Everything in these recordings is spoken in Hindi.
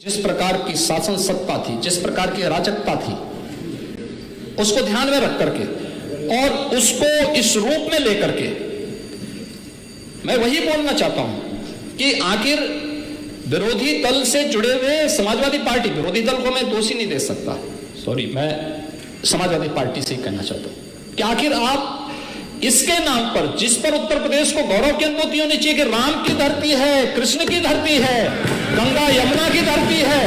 जिस प्रकार की शासन सत्ता थी, जिस प्रकार की अराजकता थी, उसको ध्यान में रख करके और उसको इस रूप में लेकर के मैं वही बोलना चाहता हूं कि आखिर विरोधी दल से जुड़े हुए समाजवादी पार्टी, विरोधी दल को मैं दोषी नहीं दे सकता, सॉरी, मैं समाजवादी पार्टी से ही कहना चाहता हूं कि आखिर आप इसके नाम पर, जिस पर उत्तर प्रदेश को गौरव की अनुभूति होनी चाहिए कि राम की धरती है, कृष्ण की धरती है, गंगा यमुना की धरती है,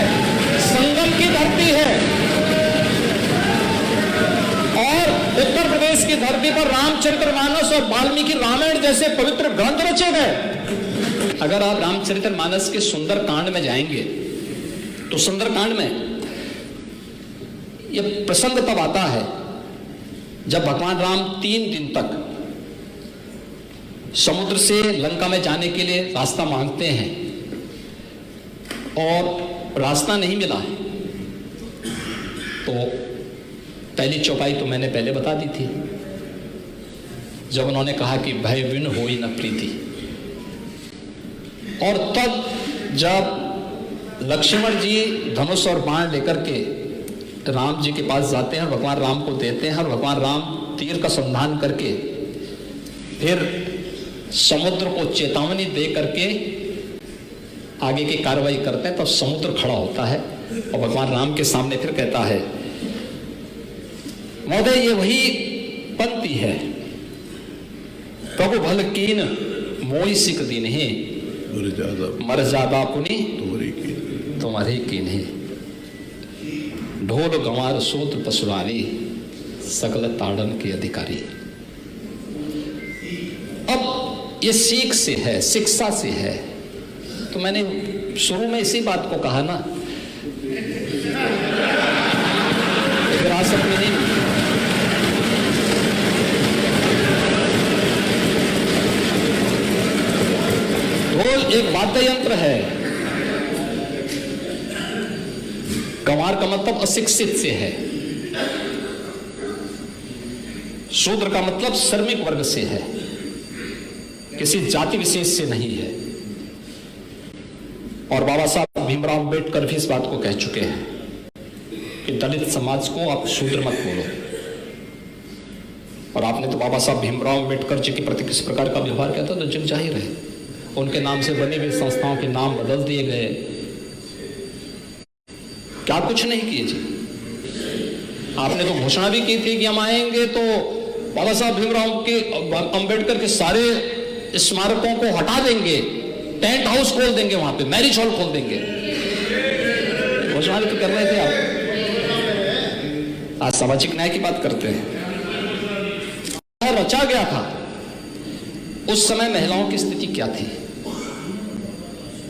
संगम की धरती है, और उत्तर प्रदेश की धरती पर रामचरितमानस और वाल्मीकि रामायण जैसे पवित्र ग्रंथ रचे गए। अगर आप रामचरितमानस के सुंदर कांड में जाएंगे तो सुंदर कांड में यह प्रसंग तब आता है जब भगवान राम 3 दिन तक समुद्र से लंका में जाने के लिए रास्ता मांगते हैं और रास्ता नहीं मिला है। तो पहली चौपाई तो मैंने पहले बता दी थी, जब उन्होंने कहा कि भय विन होई न प्रीति। और तब जब लक्ष्मण जी धनुष और बाण लेकर के राम जी के पास जाते हैं, भगवान राम को देते हैं और भगवान राम तीर का संधान करके फिर समुद्र को चेतावनी दे करके आगे की कार्रवाई करते हैं, तब समुद्र खड़ा होता है और भगवान राम के सामने फिर कहता है, महोदय ये वही पंक्ति है, प्रभु भल कीन मोई सिक दिन है, मर्यादा पुनि तुम्हारी कीन है, ढोल गंवार सूत्र पशुरारी सकल ताड़न के अधिकारी। अब ये सीख से है, शिक्षा से है। तो मैंने शुरू में इसी बात को कहा ना, विरासत में नहीं, ढोल एक वाद्य यंत्र है, गंवार का मतलब अशिक्षित से है, शूद्र का मतलब श्रमिक वर्ग से है, किसी जाति विशेष से नहीं है। और बाबा साहब भीमराव अंबेडकर भी इस बात को कह चुके हैं कि दलित समाज को आप शूद्र मत बोलो। और आपने तो बाबा साहब भीमराव अंबेडकर जी के प्रति किस प्रकार का व्यवहार किया था, तो जग जाहिर है। उनके नाम से बनी हुई संस्थाओं के नाम बदल दिए गए, क्या कुछ नहीं किए जी। आपने तो घोषणा भी की थी कि हम आएंगे तो बाबा साहब भीमराव अंबेडकर के सारे स्मारकों को हटा देंगे, टेंट हाउस खोल देंगे, वहां पे मैरिज हॉल खोल देंगे। घोषणा भी तो कर रहे थे आप, आज सामाजिक न्याय की बात करते हैं। रचा गया था, उस समय महिलाओं की स्थिति क्या थी।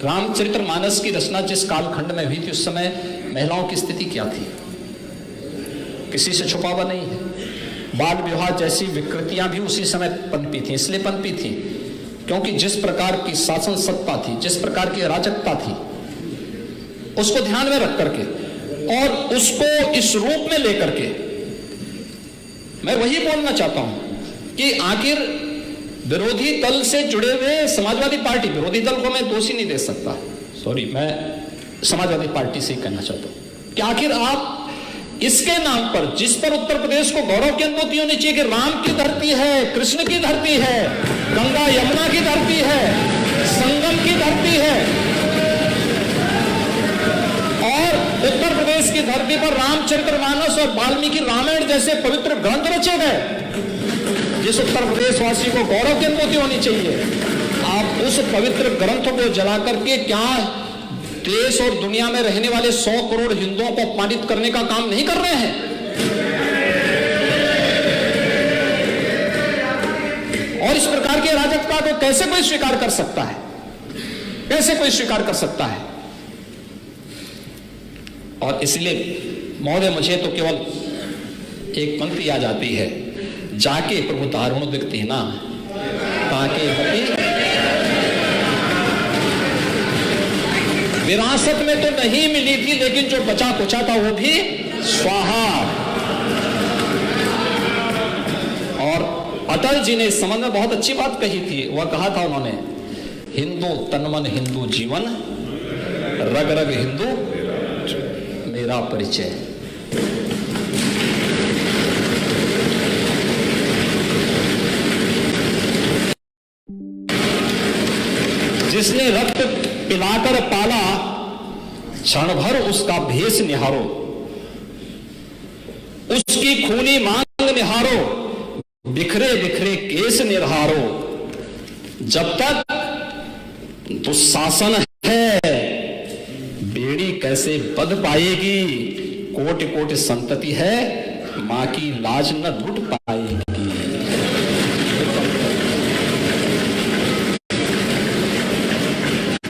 रामचरितमानस की रचना जिस कालखंड में हुई थी, उस समय महिलाओं की स्थिति क्या थी, किसी से छुपा हुआ नहीं है। बाल विवाह जैसी विकृतियां भी उसी समय पनपी थी, इसलिए पनपी थी क्योंकि जिस प्रकार की शासन सत्ता थी, जिस प्रकार की अराजकता थी, उसको ध्यान में रख करके और उसको इस रूप में लेकर के मैं वही बोलना चाहता हूं कि आखिर विरोधी दल से जुड़े हुए समाजवादी पार्टी, विरोधी दल को मैं दोषी नहीं दे सकता, सॉरी, मैं समाजवादी पार्टी से ही कहना चाहता हूं कि आखिर आप इसके नाम पर, जिस पर उत्तर प्रदेश को गौरव की अनुभूति होनी चाहिए कि राम की धरती है, कृष्ण की धरती है, गंगा यमुना की धरती है, संगम की धरती है, और उत्तर प्रदेश की धरती पर रामचरितमानस और वाल्मीकि रामायण जैसे पवित्र ग्रंथ रचे गए, जिस उत्तर प्रदेश वासी को गौरव की अनुभूति होनी चाहिए, आप उस पवित्र ग्रंथ को जला करके क्या देश और दुनिया में रहने वाले 100 करोड़ हिंदुओं को अपमानित करने का काम नहीं कर रहे हैं। और इस प्रकार की अराजकता को कैसे कोई स्वीकार कर सकता है, कैसे कोई स्वीकार कर सकता है। और इसलिए महोदय मुझे तो केवल एक पंक्ति आ जाती है, जाके प्रभु दारुण दिखती है ना ताके विरासत में तो नहीं मिली थी, लेकिन जो बचा कुचा था वो भी स्वाहा। और अटल जी ने इस संबंध में बहुत अच्छी बात कही थी। वह कहा था उन्होंने, हिंदू तन मन हिंदू जीवन, रग रग हिंदू तेरा परिचय। जिसने रक्त पिलाकर पाला, क्षण भर उसका भेष निहारो, उसकी खूनी मांग निहारो, बिखरे बिखरे केस निहारो। जब तक दुशासन है, बेड़ी कैसे बध पाएगी। कोटि कोटि संतति है, मां की लाज न लूट पाएगी।